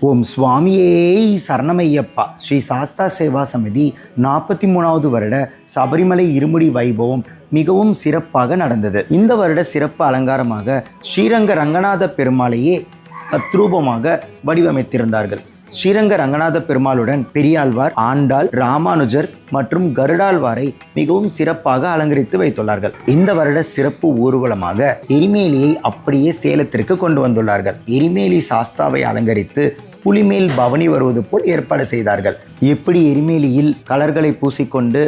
ஓம் சுவாமியே சரணமையப்பா. ஸ்ரீ சாஸ்தா சேவா சமிதி 43வது வருட சபரிமலை இருமுடி வைபவம் மிகவும் சிறப்பாக நடந்தது. இந்த வருட சிறப்பு அலங்காரமாக ஸ்ரீரங்க ரங்கநாத பெருமாளையே தத்ரூபமாக வடிவமைத்திருந்தார்கள். ஸ்ரீரங்க ரங்கநாத பெருமாளுடன் பெரியாழ்வார், ஆண்டாள், ராமானுஜர் மற்றும் கருடாழ்வாரை மிகவும் சிறப்பாக அலங்கரித்து வைத்துள்ளார்கள். இந்த வருட சிறப்பு ஊர்வலமாக எரிமேலியை அப்படியே சேலத்திற்கு கொண்டு வந்துள்ளார்கள். எரிமேலி சாஸ்தாவை அலங்கரித்து புலிமேல் பவனி வருவது போல் ஏற்பாடு செய்தார்கள். எப்படி எரிமேலியில் கலர்களை பூசிக்கொண்டு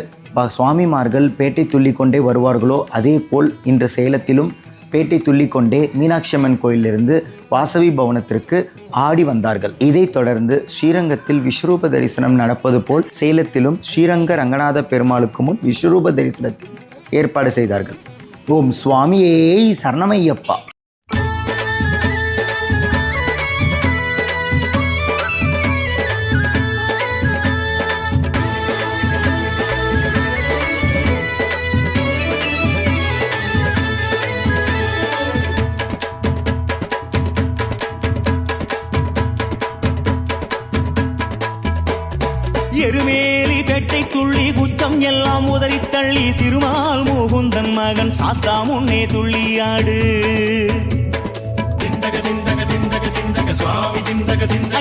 சுவாமிமார்கள் பேட்டை துள்ளி கொண்டே வருவார்களோ அதே போல் இன்று சேலத்திலும் பேட்டை துள்ளிக்கொண்டே மீனாட்சி அம்மன் கோயிலிருந்து வாசவி பவனத்திற்கு ஆடி வந்தார்கள். இதைத் தொடர்ந்து ஸ்ரீரங்கத்தில் விஸ்வரூப தரிசனம் நடப்பது போல் சேலத்திலும் ஸ்ரீரங்க ரங்கநாத பெருமாளுக்கு முன் விஸ்வரூப தரிசனத்தில் ஏற்பாடு செய்தார்கள். ஓம் சுவாமியே சரணமையப்பா. எருமேலி பேட்டை துள்ளி குச்சம் எல்லாம் உதறி தள்ளி திருமால் முகுந்தன் மகன் சாஸ்தா முன்னே துள்ளியாடு.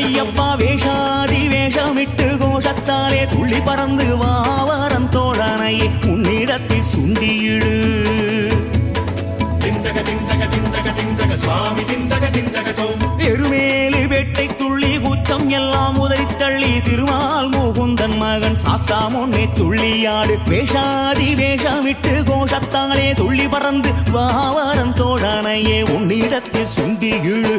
ஐயப்பா வேஷாதி வேஷமிட்டு கோஷத்தாலே துள்ளி பறந்து வாவரம் தோழனையே உன்னிடத்தில் சுண்டியிடு. எருமேலி பேட்டை துள்ளி குச்சம் எல்லாம் உதறி தள்ளி திருமால் முகுந்தன் மகன் சாஸ்தா முன்னே துள்ளியாடு. வேஷாதி வேஷமிட்டு கோஷத்தாலே துள்ளி பறந்து வாவரம் தோழனையே உன்னிடத்தில் சுண்டி இழு.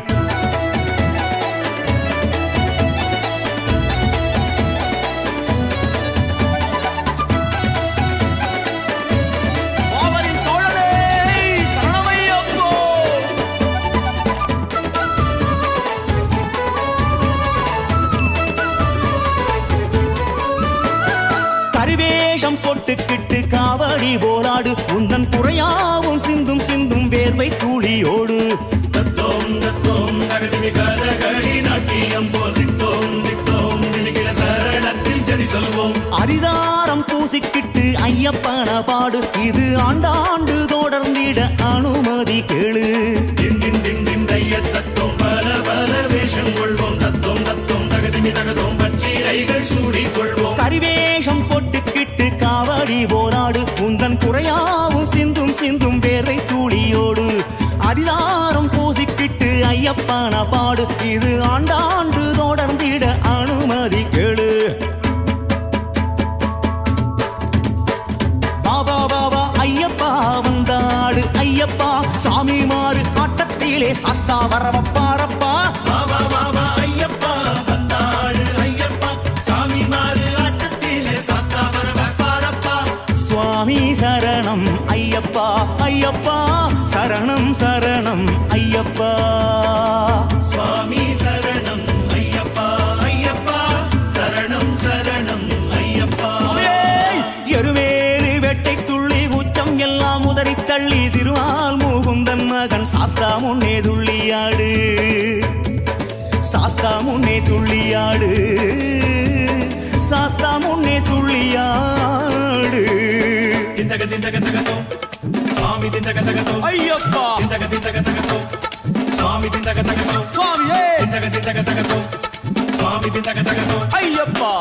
போட்டுக்கிட்டு காவடி போராடு உந்தன் குறையாவும் சிந்தும் சிந்தும் வேர்வை கூலியோடு. அரிதாரம் பூசிக்கிட்டு ஐயப்பன பாடு இது ஆண்டாண்டு தொடர்ந்திட அனுமதி கேளு. கரிவேஷம் போட்டுக்கிட்டு காவடி போராடு உந்தன் குறையாவும் சிந்தும் சிந்தும் வேர்வை தூளியோடு. அரிதாரம் பூசிக்கிட்டு ஐயப்பன பாடு இது ஆண்டாண்டு தொடர்ந்திட அனுமதி கேளு. பாபா பாபா ஐயப்பா வந்தாடு ஐயப்பா சாமி மாறு ஆட்டத்திலே சாஸ்தா வரவப்பாரப்பா. பாபா பாபா ஐயப்பா வந்தாடு ஐயப்பா சாமி மாறு ஆட்டத்திலே சாஸ்தா வரவப்பாரப்பா. சுவாமி சரணம் ஐயப்பா ஐயப்பா சரணம் சரணம் ஐயப்பா. சுவாமி சரணம் ஐயப்பா ஐயப்பா சரணம் சரணம் ஐயப்பா. எருமேலி வேட்டை துள்ளி உச்சம் எல்லாம் உதறி தள்ளி திருமால் முகுந்தன் மகன் சாஸ்தா முன்னே துள்ளியாடு. சாஸ்தா முன்னே துள்ளியாடு சாஸ்தா முன்னே துள்ளியாடு. ஐயப்பா சுவாமி சுவாமியே ஐயப்பா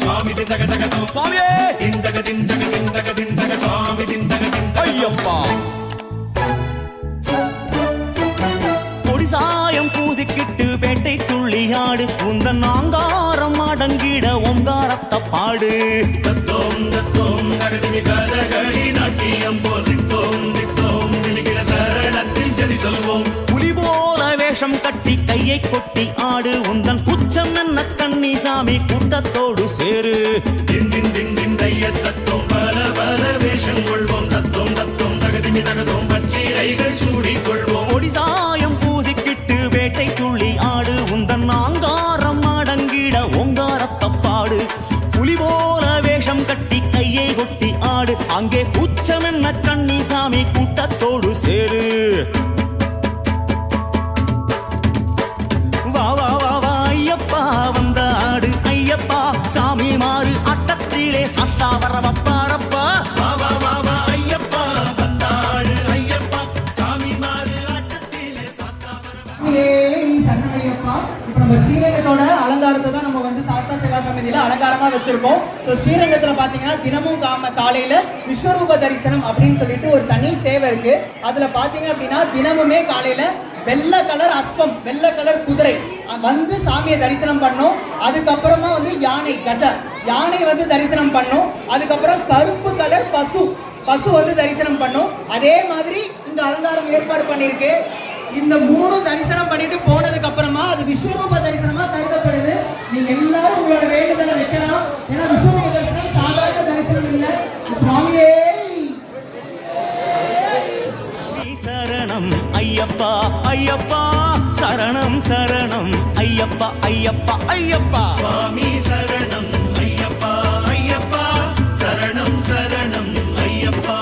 சுவாமியே ஐயப்பா. கொடிசாயம் பூசிக்கிட்டு பேட்டை துள்ளியாடு உந்தன் ஆங்காரம் அடங்கிட ஓங்காரத்த பாடு. புலி போல வேஷம் கட்டி கையை கொட்டி ஆடு உந்தன் குச்சம் என்ன கண்ணி சாமி கூட்டத்தோடு சேரு. ஒடிசாயம் பூசிக்கிட்டு வேட்டை துள்ளி ஆடு உந்தன் ஆங்காரம் அடங்கிட ஓங்காரத்த பாடு. புலி போல வேஷம் கட்டி கையை கொட்டி ஆடு அங்கே குச்சம் என்ன கண்ணி சாமி கூட்டத்தோடு சேரு. வா அப்புறமா இப்போ நம்ம ஸ்ரீரங்கத்தோட அலங்காரத்தை தான் நம்ம வந்து சாஸ்தா சேவா சமிதியில அலங்காரமா வச்சிருக்கோம். ஸோ ஸ்ரீரங்கத்துல பாத்தீங்கன்னா தினமும் காலையில விஸ்வரூப தரிசனம் அப்படின்னு சொல்லிட்டு ஒரு தனி சேவை இருக்கு. அதுல பாத்தீங்க அப்படின்னா தினமுமே காலையில வெள்ளை கலர் அஸ்பம், வெள்ளை கலர் குதிரை வந்து சாமியை தரிசனம் பண்ணோம். அதுக்கப்புறமா வந்து யானை வந்து தரிசனம் பண்ணோம். அதுக்கப்புறம் கருப்பு கலர் பசு வந்து தரிசனம் பண்ணோம். அதே மாதிரி இங்க அலங்காரம் ஏற்பாடு பண்ணிருக்கு. இந்த 3 தரிசனம் பண்ணிட்டு போனதுக்கு அப்புறமா அது விஸ்வரூப தரிசனமா கருதப்படுது. நீங்க எல்லாரும் உங்களோட வேண்டுதலை வைக்கலாம். ஏன்னா விஸ்வரூப தரிசனம் சாதாரண தரிசனம் இல்லை. சுவாமியே சரணம் ஐயப்பா ஐயப்பா, சரணம் சரணம் ஐயப்பா ஐயப்பா ஐயப்பா, சுவாமி சரணம் ஐயப்பா ஐயப்பா, சரணம் சரணம் ஐயப்பா.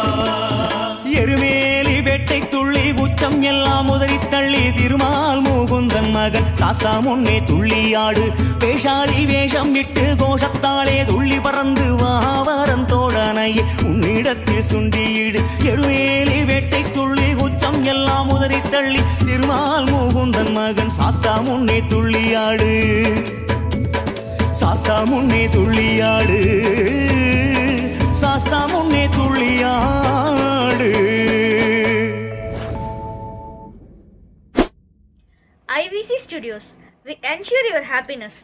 எருமேலி வேட்டை துள்ளி உச்சம் எல்லாம் உதறி தள்ளி திருமால் முகுந்தன் மகன் சாஸ்தா முன்னே துள்ளியாடு, வேஷாதி வேஷம் விட்டு கோஷத்தாலே துள்ளி பறந்து வாவரன் தோழனையே உன்னிடத்தில் சுண்டியிடு. எருமேலி வேட்டை துள்ளி உச்சம் எல்லாம் உதறி தள்ளி திருமால் முகுந்தன் மகன் சாஸ்தா முன்னே துள்ளியாடு, சாஸ்தா முன்னே துள்ளியாடு, சாஸ்தா முன்னே துள்ளியாடு. IVC Studios. We ensure your happiness.